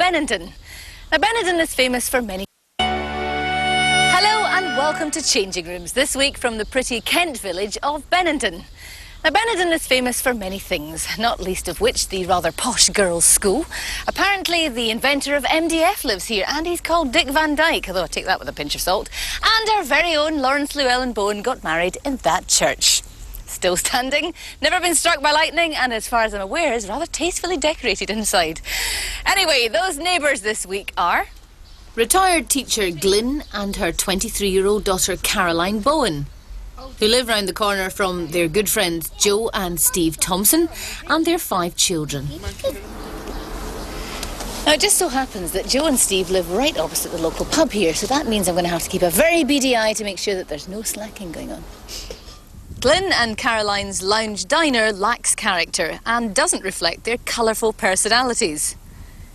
Benenden. Now, Benenden is famous for many... Hello and welcome to Changing Rooms, this week from the pretty Kent village of Benenden. Now, Benenden is famous for many things, not least of which the rather posh girls' school. Apparently, the inventor of MDF lives here, and he's called Dick Van Dyke, although I take that with a pinch of salt. And our very own Lawrence Llewellyn Bowen got married in that church. Still standing, never been struck by lightning, and as far as I'm aware, is rather tastefully decorated inside. Anyway, those neighbours this week are... retired teacher Glyn and her 23-year-old daughter Caroline Bowen, who live round the corner from their good friends Joe and Steve Thompson and their 5 children. Now, it just so happens that Joe and Steve live right opposite the local pub here, so that means I'm going to have to keep a very beady eye to make sure that there's no slacking going on. Glyn and Caroline's lounge diner lacks character and doesn't reflect their colourful personalities.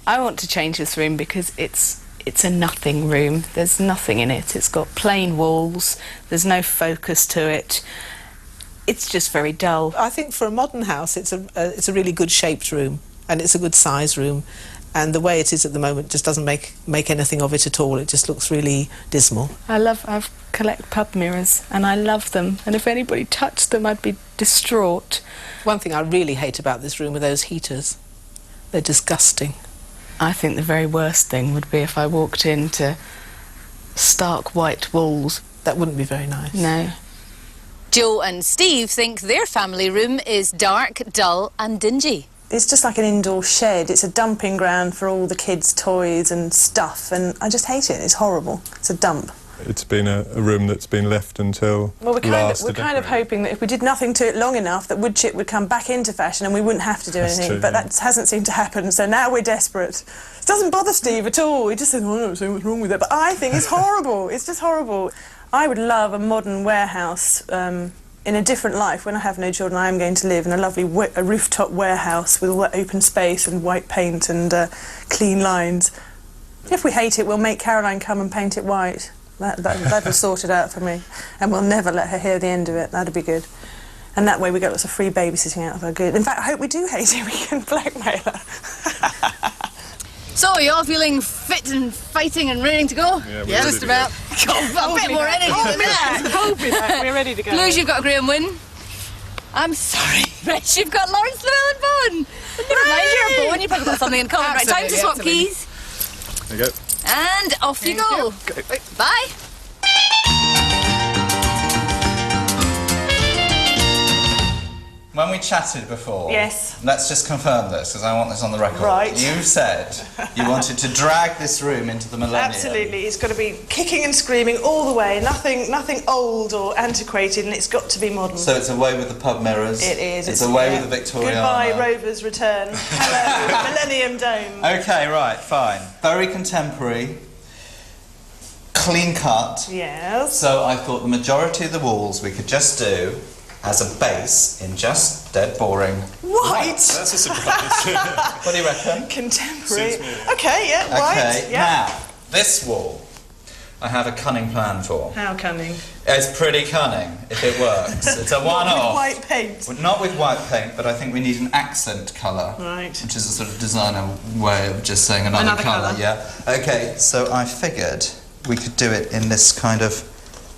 I want to change this room because it's a nothing room. There's nothing in it. It's got plain walls. There's no focus to it. It's just very dull. I think for a modern house, it's a really good shaped room, and it's a good size room. And the way it is at the moment just doesn't make anything of it at all. It just looks really dismal. I collect pub mirrors, and I love them. And if anybody touched them, I'd be distraught. One thing I really hate about this room are those heaters. They're disgusting. I think the very worst thing would be if I walked into stark white walls. That wouldn't be very nice. No. Joe and Steve think their family room is dark, dull and dingy. It's just like an indoor shed. It's a dumping ground for all the kids' toys and stuff, and I just hate it. It's horrible. It's a dump. It's been a room that's been left until we're kind of hoping that if we did nothing to it long enough, that wood chip would come back into fashion and we wouldn't have to do anything. True, but yeah. that hasn't seemed to happen, so now we're desperate. It doesn't bother Steve at all. He just said, "Oh, I don't see what's wrong with it." But I think it's horrible. It's just horrible. I would love a modern warehouse in a different life. When I have no children, I am going to live in a lovely rooftop warehouse with all that open space and white paint and clean lines. If we hate it, we'll make Caroline come and paint it white. That'll sort it out for me. And we'll never let her hear the end of it. That'd be good. And that way we get lots of free babysitting out of her good. In fact, I hope we do hate it. We can blackmail her. So, are you all feeling fit and fighting and ready to go? Yeah, just about. Got a bit more energy than that. We're ready to go. Blues, you've got a Graham win. I'm sorry, Rich, you've got Lawrence Llewellyn Bowen. Never mind, you're a Bowen, you've probably got something in common. Right, time to swap keys. There you go. And off you go. Bye. When we chatted before, yes. Let's just confirm this, because I want this on the record. Right. You said you wanted to drag this room into the millennium. Absolutely. It's got to be kicking and screaming all the way. Nothing old or antiquated, and it's got to be modern. So it's away with the pub mirrors. It is. It's away with the Victoriana. Goodbye, Rover's return. Hello, Millennium Dome. Okay, right, fine. Very contemporary, clean cut. Yes. So I thought the majority of the walls we could just do as a base in just dead boring White. That's a surprise. What do you reckon? Contemporary. Suits me. Okay, yeah, white. Okay, Yeah. now, this wall I have a cunning plan for. How cunning? It's pretty cunning, if it works. It's a Not with one-off. white paint. Well, not with white paint, but I think we need an accent colour. Right. Which is a sort of designer way of just saying another colour. Yeah. Okay, so I figured we could do it in this kind of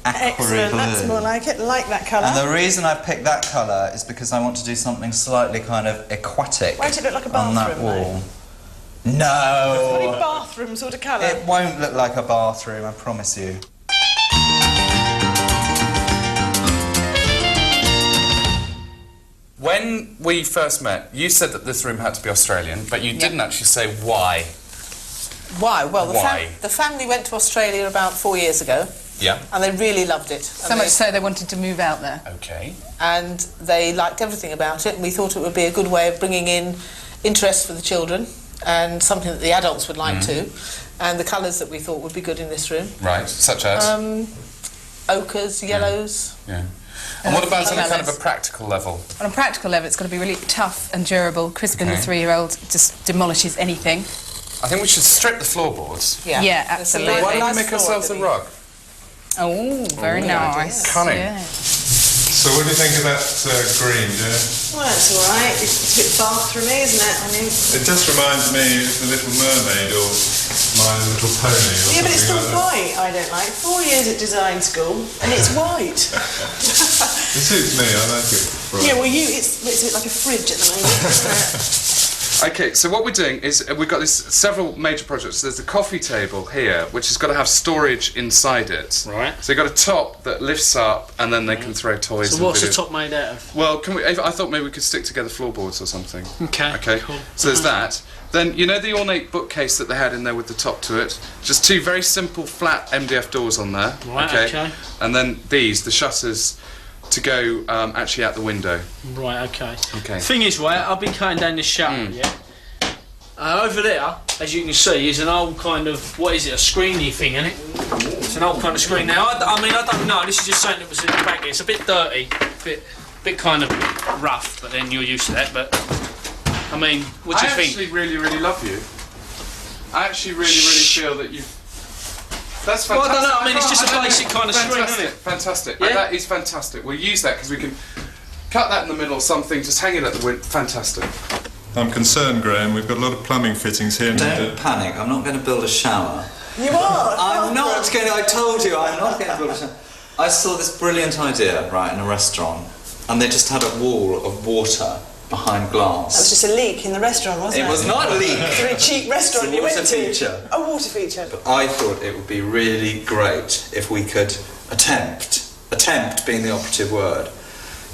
aquary Excellent, blue. that's more like it. Like that colour. And the reason I picked that colour is because I want to do something slightly kind of aquatic. Won't it look like a on that bathroom, wall. No. Pretty bathroom sort of colour. It won't look like a bathroom, I promise you. When we first met, you said that this room had to be Australian, but you didn't actually say why. Why? Well, Why? The family went to Australia about 4 years ago. Yeah. And they really loved it. So much so they wanted to move out there. Okay. And they liked everything about it, and we thought it would be a good way of bringing in interest for the children and something that the adults would like too, and the colours that we thought would be good in this room. Right, such as? Ochres, yellows. Yeah. And what about on a kind of a practical level? On a practical level, it's got to be really tough and durable. Crispin, the 3-year-old, just demolishes anything. I think we should strip the floorboards. Yeah, Yeah, There's a absolutely. Why don't we nice make floor ourselves a underneath. rug? Oh, very nice. Cunning. Yeah. So what do you think of that green, dear? Well, that's all right. It's a bit bathroomy, isn't it? I mean, It just reminds me of The Little Mermaid or My Little Pony or yeah, but it's still something like white. I don't like. 4 years at design school, and it's white. that. It suits me, I like it. Right. Yeah, well, it's a bit like a fridge at the moment, isn't it? Okay, so what we're doing is we've got this several major projects. There's a coffee table here, which has got to have storage inside it. Right. So you've got a top that lifts up, and then they can throw toys. So what's the top made out of? Well, can we? I thought maybe we could stick together floorboards or something. Okay. Okay. Cool. So there's that. Then you know the ornate bookcase that they had in there with the top to it. Just two very simple flat MDF doors on there. Right, okay. And then these, the shutters, to go actually out the window. Right, okay. Okay. Thing is, right, I've been cutting down this shutter, yeah? Over there, as you can see, is an old kind of, what is it, a screeny thing, isn't it? It's an old kind of screen. Now, I mean, I don't know, this is just something that was in the back here. It's a bit dirty, bit kind of rough, but then you're used to that, but, I mean, what do you think? I actually really, really love you. I actually really, really feel that you... That's fantastic. Well, I don't know, I mean, it's just a basic kind of screen, isn't it? Fantastic. Yeah? That is fantastic. We'll use that because we can cut that in the middle or something, just hang it at the window. Fantastic. I'm concerned, Graham. We've got a lot of plumbing fittings here. Don't panic, I'm not going to build a shower. You are? I'm not going to, I told you, I'm not going to build a shower. I saw this brilliant idea, right, in a restaurant, and they just had a wall of water behind glass. That was just a leak in the restaurant, wasn't it? It was not a leak. It's a very cheap restaurant It's a you went water to. feature. A water feature. But I thought it would be really great if we could attempt being the operative word,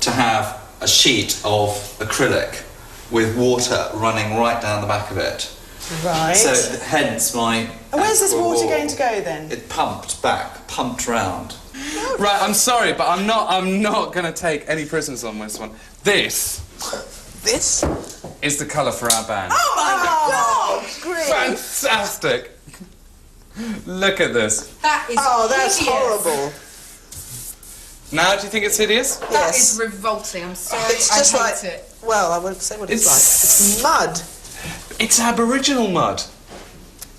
to have a sheet of acrylic with water running right down the back of it. Right. So hence my... And where's this aqua water wall. going to go then? It pumped back, pumped round. Right, I'm sorry, but I'm not going to take any prisoners on this one. This is the colour for our band. Oh my God! Great. Fantastic! Look at this. That is that's hideous. horrible. Now, do you think it's hideous? That Yes. is revolting. I'm sorry. It's just I like, hate it. well, I won't say what it's like. It's mud. It's Aboriginal mud.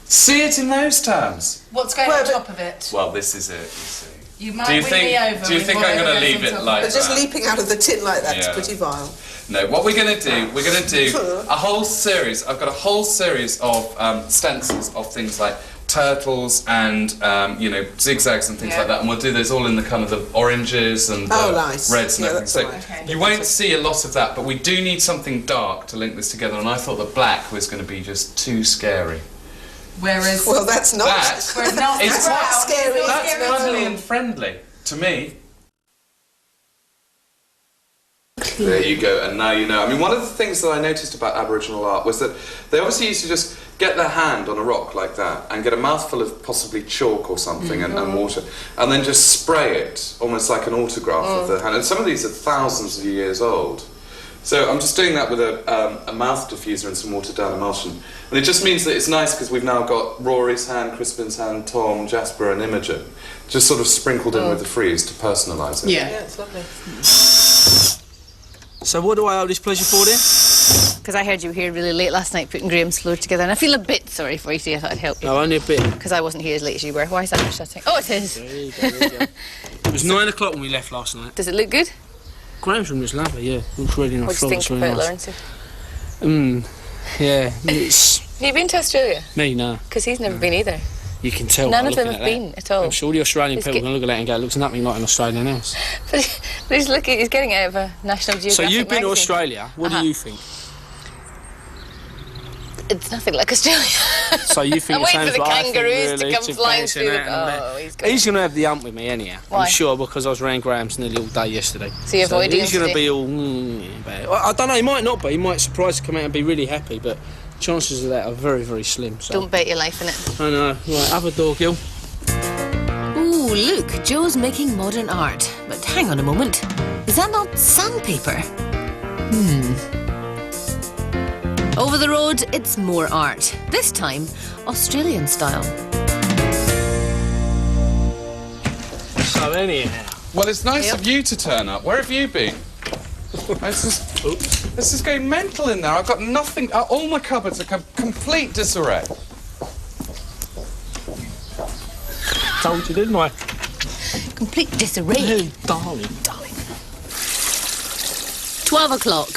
See it in those terms. What's going Well, on but- top of it? Well, this is it, you see. You might Do you win think- me over. do you with think I'm whatever gonna goes leave on it top of like But just that? leaping out of the tin like that's Yeah. pretty vile. No, what we're going to do, we're going to do a whole series. I've got a whole series of stencils of things like turtles and, you know, zigzags and things Yeah. like that. And we'll do those all in the kind of the oranges and the Oh, nice. reds and Yeah, everything. that's So all right. Okay. you won't see a lot of that, but we do need something dark to link this together. And I thought that black was going to be just too scary. Whereas, Well, that's not. That whereas not It's brown, quite scary. it's not That's scary at cuddly all. and friendly to me. There you go, and now you know. I mean, one of the things that I noticed about Aboriginal art was that they obviously used to just get their hand on a rock like that and get a mouthful of possibly chalk or something and water, and then just spray it, almost like an autograph of the hand. And some of these are thousands of years old. So I'm just doing that with a mouth diffuser and some watered down emulsion. And it just means that it's nice because we've now got Rory's hand, Crispin's hand, Tom, Jasper and Imogen, just sort of sprinkled in with the frieze to personalise it. Yeah, it's lovely. So what do I owe this pleasure for then? Because I heard you were here really late last night putting Graham's floor together, and I feel a bit sorry for you, so I thought I'd help you. No, only a bit. Because I wasn't here as late as you were. Why is that shutting? Oh, it is. There you go, there you go. It was 9 o'clock when we left last night. Does it look good? Graham's room was lovely, yeah. It looks really nice. What do you think Really about nice. Lawrence? Yeah, it's... Have you been to Australia? Me, no. Because he's never been either. You can tell None by of them looking have at that. been at all. I'm sure the Australian It's people get- can look at that and go, it looks nothing like an Australian house. But he's looking. He's getting out of a National Geographic So you've been to magazine. Australia. What do you think? It's nothing like Australia. So you think I'm it waiting sounds for the like I think, kangaroos really, to come flying chimpanzee through. and that and Oh, that. he's Going to have the hump with me anyhow. Why? I'm sure because I was around Graham's nearly all day yesterday. So you're avoiding he's him going to today? be all... about it. I don't know, he might not be. He might surprise to come out and be really happy, but chances of that are very, very slim. So. Don't bet your life in it. I know. Right, other door, Gil. Ooh, look, Joe's making modern art. But hang on a moment. Is that not sandpaper? Over the road, it's more art. This time, Australian style. So anyhow... Well, it's nice of you to turn up. Where have you been? This is going mental in there. I've got nothing. All my cupboards are complete disarray. Told you, didn't I? Complete disarray. Hey, darling. 12 o'clock.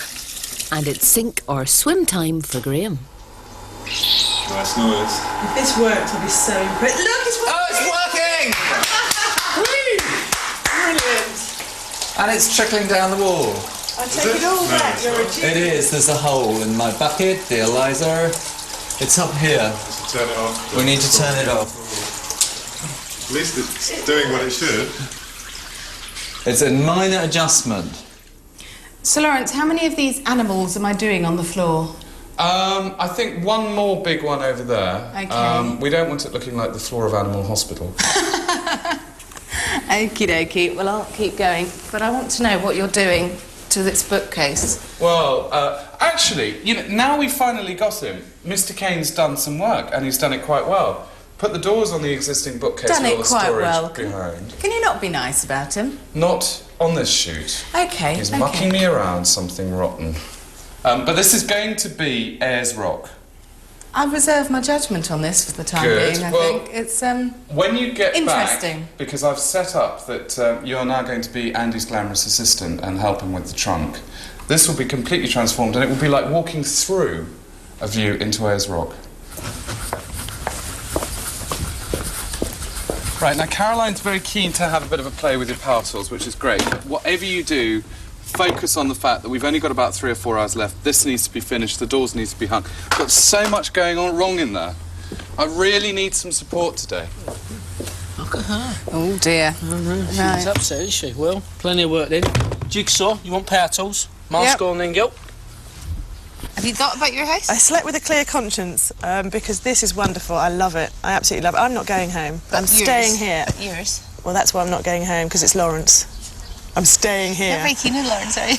And it's sink or swim time for Graham. Nice noise. If this worked, I'd be so impressed. Look, it's working! Oh, it's working! Brilliant! And it's trickling down the wall. I take it all back. it's You're a not. genius. It is. There's a hole in my bucket, the Eliza. It's up here. Just turn it off. We need to turn it off. At least it's doing what it should. It's a minor adjustment. So, Lawrence, how many of these animals am I doing on the floor? I think one more big one over there. Okay. We don't want it looking like the floor of Animal Hospital. Okie dokie. Well, I'll keep going. But I want to know what you're doing to this bookcase. Well, actually, you know, now we've finally got him, Mr. Kane's done some work, and he's done it quite well. Put the doors on the existing bookcase Done with it all the quite storage well. behind. Can you not be nice about him? Not on this shoot. Okay. He's okay. mucking me around something rotten. But this is going to be AzRock. I reserve my judgment on this for the time Good. being. I Well, think it's When you get Interesting. back, because I've set up that you are now going to be Andy's glamorous assistant and help him with the trunk. This will be completely transformed, and it will be like walking through a view into AzRock. Right, now Caroline's very keen to have a bit of a play with your power tools, which is great. Whatever you do, focus on the fact that we've only got about 3 or 4 hours left. This needs to be finished, the doors need to be hung. We've got so much going on wrong in there. I really need some support today. Look at her. Oh dear. She's Right. upset, is she? Well, plenty of work then. Jigsaw, you want power tools? Mask Yep. on then, go. Have you thought about your house? I slept with a clear conscience because this is wonderful. I love it. I absolutely love it. I'm not going home. I'm staying here. But yours. Well, that's why I'm not going home, because it's Lawrence. I'm staying here. You're very keen on Lawrence, are you?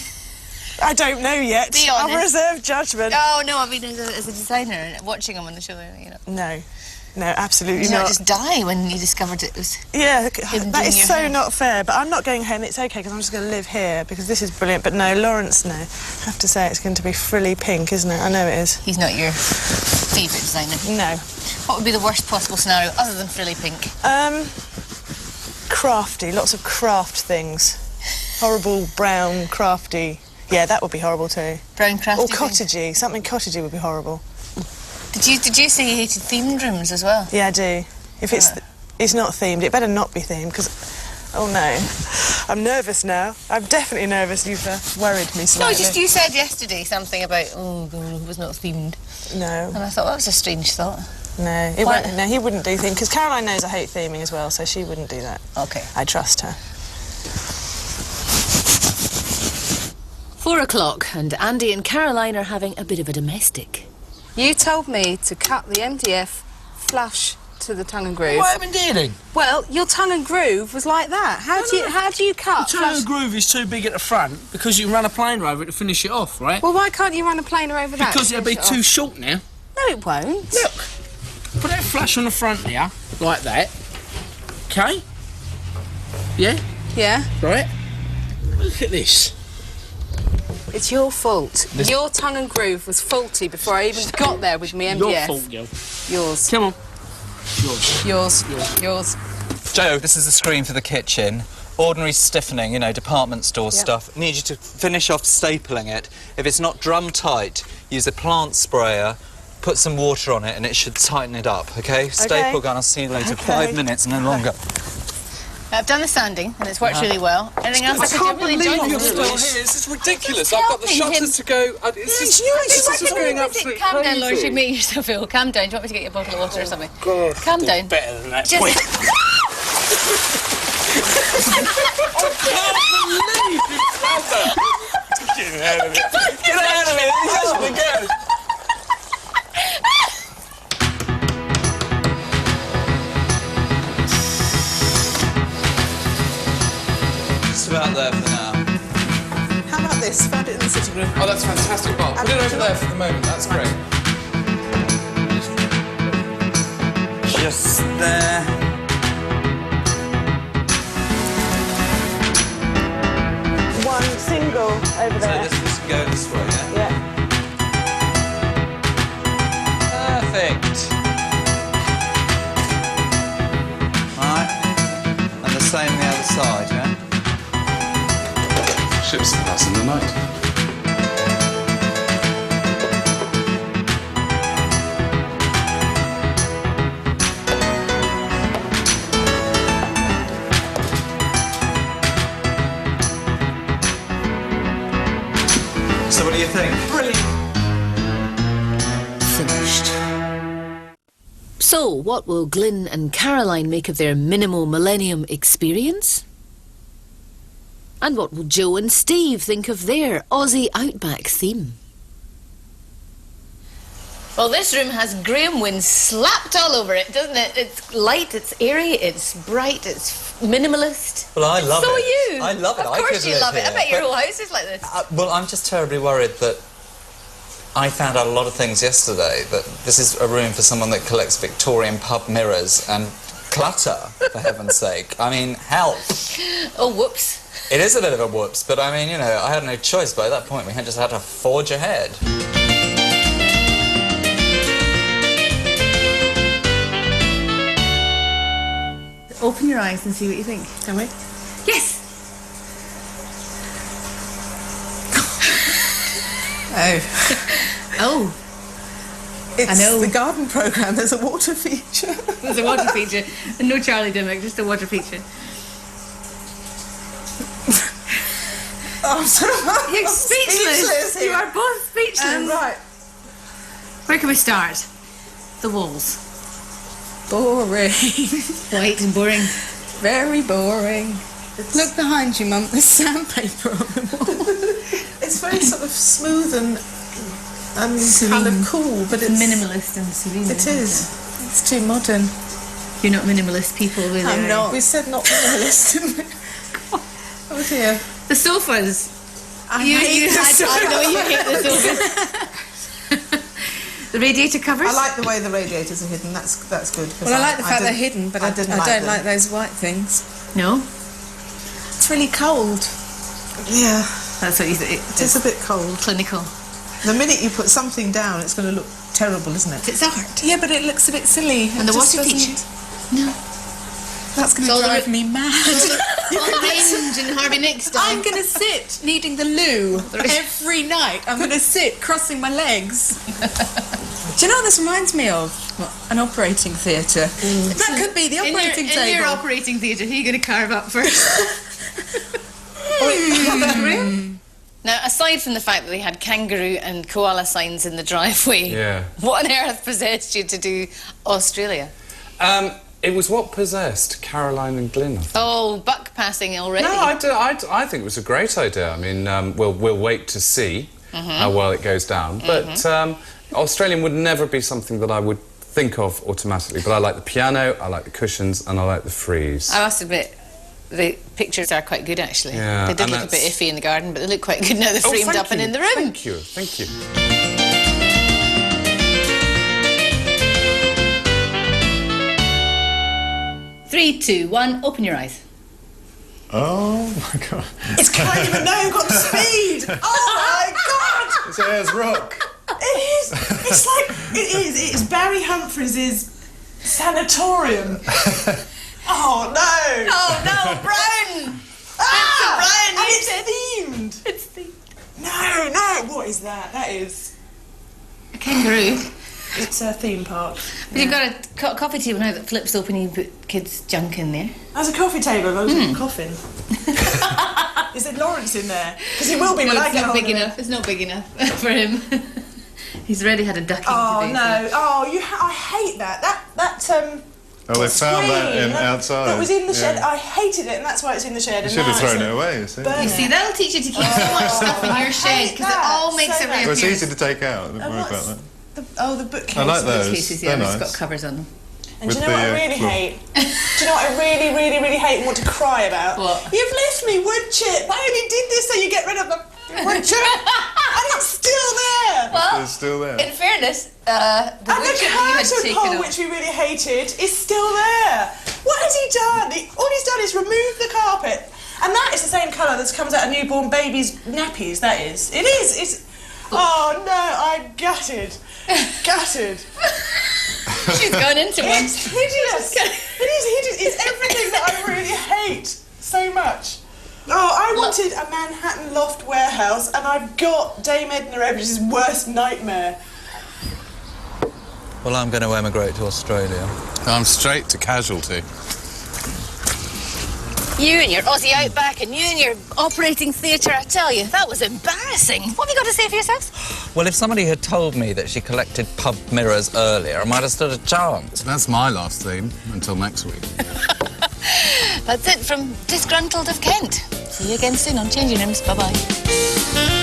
I don't know yet. Be I'll honest. reserve judgment. Oh, no, I mean as a designer and watching him on the show, you know. No, absolutely Did you not. not just die when you discovered it was... Yeah, him that doing is your so hair? not fair. But I'm not going home. It's okay, because I'm just going to live here, because this is brilliant. But no, Lawrence, no. I have to say it's going to be frilly pink, isn't it? I know it is. He's not your favourite designer. No. What would be the worst possible scenario other than frilly pink? Crafty, lots of craft things. Horrible, brown, crafty. Yeah, that would be horrible too. Brown crafty Or thing? cottagey. Something cottagey would be horrible. Did you say you hated themed rooms as well? Yeah, I do. If it's not themed, it better not be themed, because... Oh, no. I'm nervous now. I'm definitely nervous. You've worried me No, slightly. just you said yesterday something about, oh, it was not themed. No. And I thought, that was a strange thought. No, Why- no, he wouldn't do themed, because Caroline knows I hate theming as well, so she wouldn't do that. Okay. I trust her. 4 o'clock, and Andy and Caroline are having a bit of a domestic. You told me to cut the MDF flush to the tongue and groove. What have you been doing? Well, your tongue and groove was like that. How do you cut? The tongue and groove is too big at the front because you can run a planer over it to finish it off, right? Well, why can't you run a planer over that? Because to it'll be finish it too off? short now. No, it won't. Look, put that flush on the front there, like that. Okay? Yeah? Yeah. Right? Look at this. It's your fault. Your tongue and groove was faulty before I even got there with my MDF. Your fault, girl. Yours. Come on. Yours. Yours. Joe, this is the screen for the kitchen. Ordinary stiffening, you know, department store stuff. Need you to finish off stapling it. If it's not drum tight, use a plant sprayer, put some water on it, and it should tighten it up, okay? Staple gun, I'll see you later. Okay. 5 minutes, no longer. I've done the sanding, and it's worked really well. Anything else I could do? Really enjoyed you're this. still here. This is ridiculous. Just I've got the helping shutters him. to go. This is going absolutely Calm down, Lawrence. crazy. You make yourself ill. Calm down. Do you want me to get you a bottle of water or something? God, Calm down. better than that. Just... Wait. Get out of it. Get out of it. He's actually good. Just about there for now. How about this? Found it in the sitting room. Oh, that's fantastic. Well, put it over there for the moment. That's great. Just there. One single over So there. this must go this way, yeah? Yeah. Perfect. Right. And the same the other side, yeah? Ships pass in the night. think? Brilliant. Finished. So, what will Glyn and Caroline make of their minimal millennium experience? And what will Joe and Steve think of their Aussie Outback theme? Well, this room has Graham Wynne slapped all over it, doesn't it? It's light, it's airy, it's bright, it's minimalist. Well, I love it. So are you. I love it. Of I course could you live love it. I here, bet your but- whole house is like this. Well, I'm just terribly worried that I found out a lot of things yesterday, that this is a room for someone that collects Victorian pub mirrors and clutter, for heaven's sake. I mean, help. Oh, whoops. It is a bit of a whoops, but I mean, you know, I had no choice. By that point, we had just had to forge ahead. Open your eyes and see what you think. Can we? Yes. Oh. Oh, It's I know. the garden programme. There's a water feature. there's a water feature. No Charlie Dimmock, just a water feature. Oh, sorry. You're speechless. here. You are both speechless. Right. Where can we start? The walls. Boring. White and boring. Very boring. Look behind you, Mum. There's sandpaper on the wall. It's very sort of smooth and kind of cool, but it's minimalist and serene. It is. It's too modern. You're not minimalist people, really. I'm are not. you? We said not minimalist, didn't we? Oh dear. The sofas. I hate the sofa. I know you hate the sofas. The radiator covers. I like the way the radiators are hidden. That's good. 'Cause Well, I like the fact they're didn't- hidden, but I didn't don't them. like those white things. No, It's really cold. Yeah, that's what you think. it is a bit cold. Clinical. The minute you put something down, it's going to look terrible, isn't it? It's art. Yeah, but it looks a bit silly. And the It just water doesn't- feature. No. That's going It's all to the drive re- me mad. All the range and Harvey Nick style. I'm going to sit needing the loo every night. I'm going to sit crossing my legs. Do you know what this reminds me of? An operating theatre. That could be the operating table. In your operating theatre, who are you going to carve up first? Now, aside from the fact that they had kangaroo and koala signs in the driveway, Yeah. what on earth possessed you to do Australia? It was what possessed Caroline and Glyn, I think. Oh, buck passing already. No, I think it was a great idea. I mean, we'll wait to see how well it goes down. But Australian would never be something that I would think of automatically. But I like the piano, I like the cushions, and I like the frieze. I must admit, the pictures are quite good, actually. Yeah, They did and look a bit that's- iffy in the garden, but they look quite good now they're framed thank up and you, in the room. Thank you, thank you. 3, 2, 1, open your eyes. Oh my god. It's kind of a no, got the speed. Oh my god! It's AzRock. It is. It's like it is. It is Barry Humphries' sanatorium. Oh no! Oh no, brown! Ah! Brown! And it's themed. It's the No. What is that? That is. a kangaroo. It's a theme park. But you've got a coffee table now that flips open and you put kids' junk in there. There's a coffee table. I was in a coffin. Is it Lawrence in there? Because he will be when No, I it's get not hold big of it. enough. It's not big enough for him. He's already had a ducking Oh today. no! Oh, I hate that. Oh, they found that screen outside. That was in the shed. Yeah. I hated it, and that's why it's in the shed. You and should have now thrown it's it away, you see. burn You see, that'll teach you to keep so much stuff in I your shed hate because it that all makes so a much. Well, it's reappearance. easy to take out. Don't worry about that. The bookcase. I like those. Cases, yeah, They're it's nice. got covers on them. And do With you know what I the, really floor. hate? Do you know what I really hate and want to cry about? What? You've left me wood chip. I only did this so you get rid of the wood chip. And it's still there. Well, It's still there. in fairness, the And wood the chip that you had curtain taken pole, off. which we really hated, is still there. What has he done? All he's done is remove the carpet. And that is the same colour that comes out of newborn babies' nappies, that is. It is. It's... Oh, no, I'm gutted. Gutted. She's gone into one. It's hideous. It is hideous. It's everything that I really hate so much. Oh, I wanted a Manhattan loft warehouse, and I've got Dame Edna Everidge's worst nightmare. Well, I'm going to emigrate to Australia. I'm straight to casualty. You and your Aussie Outback and you and your operating theatre, I tell you, that was embarrassing. What have you got to say for yourself? Well, if somebody had told me that she collected pub mirrors earlier, I might have stood a chance. That's my last theme, until next week. That's it from Disgruntled of Kent. See you again soon on Changing Rooms. Bye-bye.